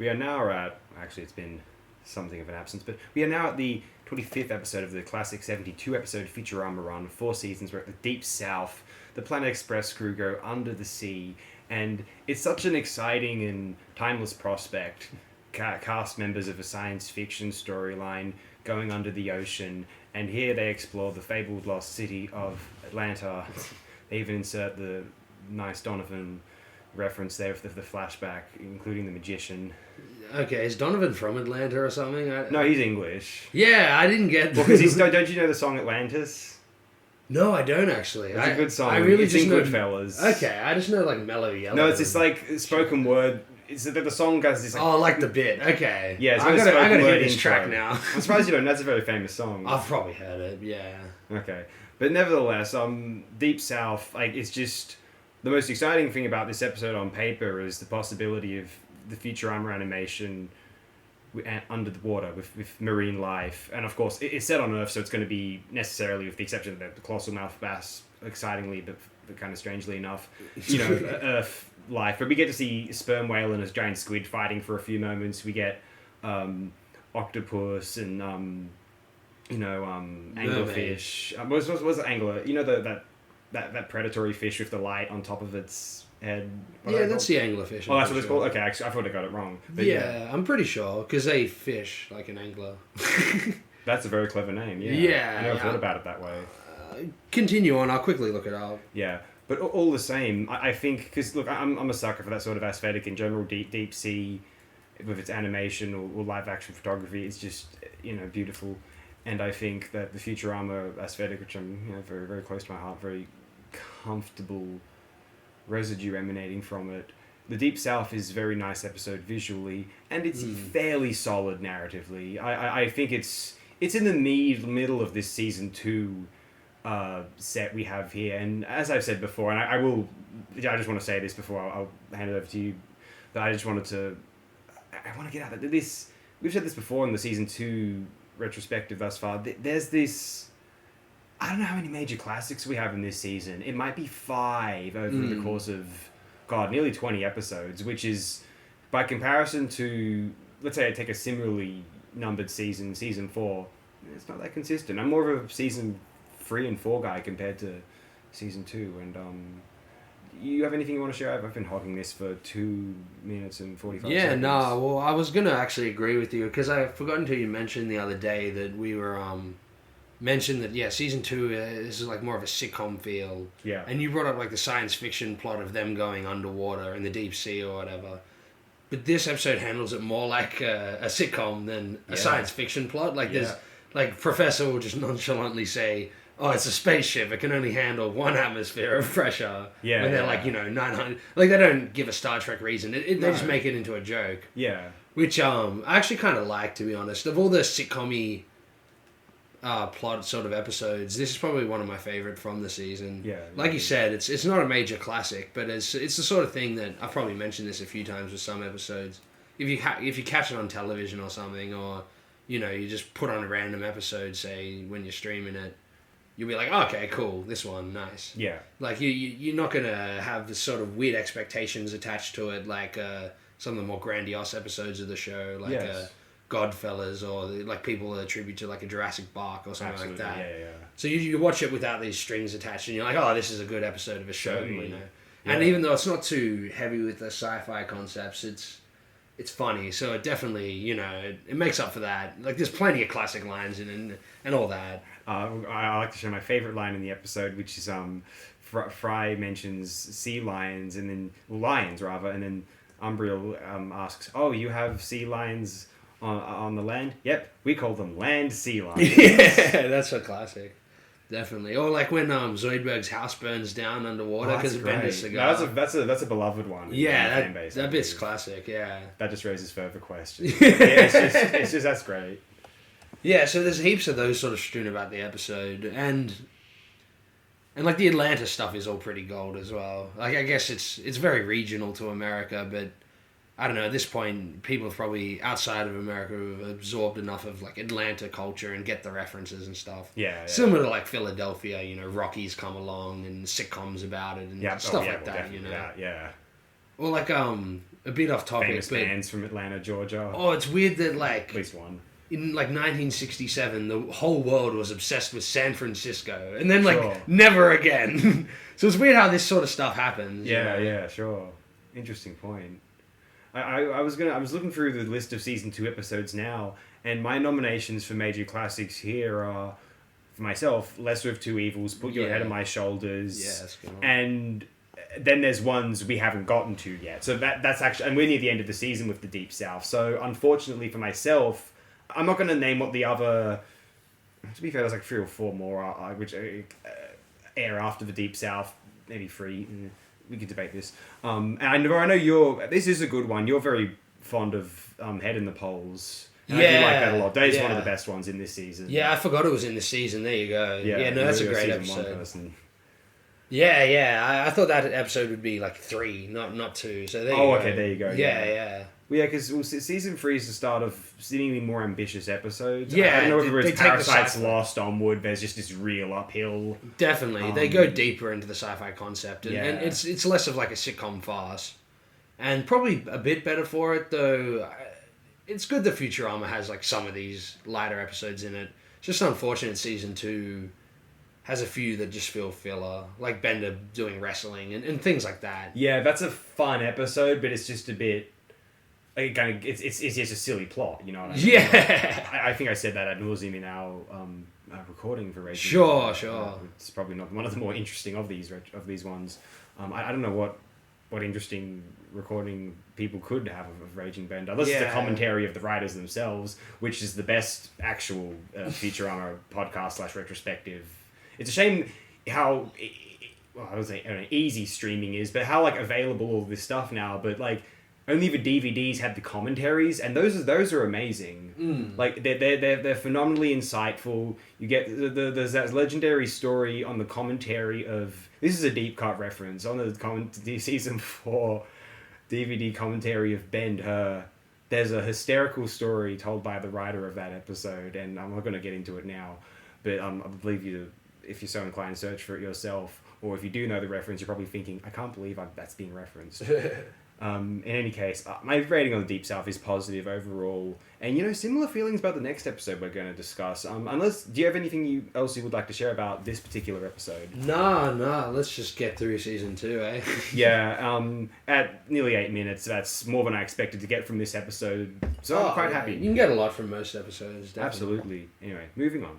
We are now at... Actually, it's been something of an absence, but we are now at the 25th episode of the classic 72-episode Futurama run, 4 seasons. We're at the Deep South. The Planet Express crew go under the sea, and it's such an exciting and timeless prospect. Cast members of a science fiction storyline going under the ocean, and here they explore the fabled lost city of Atlanta. They even insert the nice Donovan reference there with the flashback, including the magician. Okay, is Donovan from Atlanta or something? No, he's English. Yeah, I didn't get that. Well, because don't you know the song Atlantis? No, I don't actually. It's a good song. I really it's just in know Goodfellas. Okay, I just know like Mellow Yellow. No, it's just like spoken word. It's that the song goes this. Like, oh, like the bit. Okay. Yeah, it's I gotta hear this intro. track now. I'm surprised you don't. That's a very famous song. I've probably heard it. Yeah. Okay, but nevertheless, Deep South, like, it's just the most exciting thing about this episode on paper is the possibility of the Futurama animation under the water with marine life, and of course it's set on Earth, so it's going to be necessarily, with the exception of the colossal mouth bass, excitingly but kind of strangely enough, Earth life. But we get to see sperm whale and a giant squid fighting for a few moments. We get octopus and anglerfish. What's the angler? You know that predatory fish with the light on top of its head. Yeah, that's the anglerfish. Oh, that's what it's called? Okay, actually, I thought I got it wrong. But yeah, I'm pretty sure, because they fish like an angler. That's a very clever name, yeah. Yeah. I never thought about it that way. Continue on, I'll quickly look it up. Yeah, but all the same, I think, because, look, I'm a sucker for that sort of aesthetic in general, deep sea, with its animation or live action photography, it's just, beautiful. And I think that the Futurama aesthetic, which I'm, very, very close to my heart, very comfortable residue emanating from it. The Deep South is a very nice episode visually, and it's fairly solid narratively. I think it's in the middle of this season 2 set we have here, and as I've said before, and I just want to say this before I'll hand it over to you, that I want to get out of this. We've said this before in the season 2 retrospective thus far. There's this, I don't know how many major classics we have in this season. It might be 5 over the course of, nearly 20 episodes, which is, by comparison to, let's say I take a similarly numbered season 4, it's not that consistent. I'm more of a season 3 and 4 guy compared to season 2. And you have anything you want to share? I've been hogging this for 2 minutes and 45 seconds. Yeah, no, well, I was going to actually agree with you, because I forgot until you mentioned the other day that we were... mentioned that, season 2, this is like more of a sitcom feel. Yeah. And you brought up like the science fiction plot of them going underwater in the deep sea or whatever. But this episode handles it more like a sitcom than a science fiction plot. Like there's, like, Professor will just nonchalantly say, oh, it's a spaceship, it can only handle 1 atmosphere of pressure. Yeah. And they're like, 900. Like, they don't give a Star Trek reason. They just make it into a joke. Yeah. Which I actually kind of like, to be honest. Of all the sitcom-y plot sort of episodes, this is probably one of my favorite from the season. Yeah, like you said, it's not a major classic, but it's the sort of thing that I've probably mentioned this a few times with some episodes. If you catch it on television or something, or you just put on a random episode, say when you're streaming it, you'll be like, oh, okay, cool, this one, nice. Yeah. Like you're not gonna have this sort of weird expectations attached to it, like some of the more grandiose episodes of the show, like. Yes. Godfellas, or like people attribute to like a Jurassic Park or something. Absolutely, like that. Yeah. So you watch it without these strings attached, and you're like, oh, this is a good episode of a show, Yeah. And even though it's not too heavy with the sci-fi concepts, it's funny. So it definitely, it makes up for that. Like, there's plenty of classic lines and all that. I like to share my favorite line in the episode, which is Fry mentions sea lions, and then lions rather, and then Umbriel asks, "Oh, you have sea lions on the land?" "Yep, we call them land sea lions." Yeah, that's a classic. Definitely. Or like when Zoidberg's house burns down underwater because of Bender's cigar. No, that's a beloved one. Yeah, that bit's classic, yeah. That just raises further questions. it's just that's great. Yeah, so there's heaps of those sort of strewn about the episode, and like the Atlanta stuff is all pretty gold as well. Like, I guess it's very regional to America, but I don't know, at this point, people have probably, outside of America, have absorbed enough of, like, Atlanta culture and get the references and stuff. Yeah. Similar to, like, Philadelphia, Rockies come along and sitcoms about it and stuff like that, Yeah. Or like a bit off topic. Famous bands from Atlanta, Georgia. Oh, it's weird that like At least one. in like 1967, the whole world was obsessed with San Francisco, and then like Sure. never again. So it's weird how this sort of stuff happens. Yeah, yeah, sure. Interesting point. I was looking through the list of season 2 episodes now, and my nominations for major classics here are, for myself, Lesser of Two Evils, Put Your Head on My Shoulders, Yeah, that's good. and then there's ones we haven't gotten to yet. So that's actually, and we're near the end of the season with the Deep South. So unfortunately for myself, I'm not going to name what the other. To be fair, there's like 3 or 4 more which air after the Deep South, maybe 3. We could debate this. And I know this is a good one. You're very fond of Head in the Polls. And I do like that a lot. That is one of the best ones in this season. Yeah, I forgot it was in this season. There you go. Yeah, no, that's a great season 1 episode. person. Yeah. I thought that episode would be like 3, not 2. So there you go. Okay, there you go. Yeah. Well, yeah, because season 3 is the start of seemingly more ambitious episodes. Yeah, I don't know whether they it's take the Parasite's sci-fi. Lost onward. There's just this real uphill. Definitely. They go deeper into the sci-fi concept. And, Yeah. and it's less of like a sitcom farce. And probably a bit better for it, though. It's good that Futurama has like some of these lighter episodes in it. It's just unfortunate season 2 has a few that just feel filler. Like Bender doing wrestling and things like that. Yeah, that's a fun episode, but it's just a bit. It's just a silly plot, you know what I mean? Yeah. I think I said that ad nauseum in our recording for Raging. Sure. It's probably not one of the more interesting of these ones. I don't know what interesting recording people could have of Raging Bender. Unless it's a commentary of the writers themselves, which is the best actual Futurama podcast / retrospective. It's a shame how, I would say easy streaming is, but how like available all this stuff now, but like only the DVDs have the commentaries, and those are amazing. Like they're phenomenally insightful. You get there's that legendary story on the commentary of, this is a deep cut reference, on the season 4 DVD commentary of Bend Her. There's a hysterical story told by the writer of that episode, and I'm not going to get into it now, but I believe you, if you're so inclined, search for it yourself. Or if you do know the reference, you're probably thinking, I can't believe that's being referenced. In any case, my rating on the Deep South is positive overall. And, similar feelings about the next episode we're going to discuss. Do you have anything else you would like to share about this particular episode? No, let's just get through season 2, eh? Yeah, at nearly 8 minutes, that's more than I expected to get from this episode. So I'm quite happy. You can get a lot from most episodes, definitely. Absolutely. Anyway, moving on.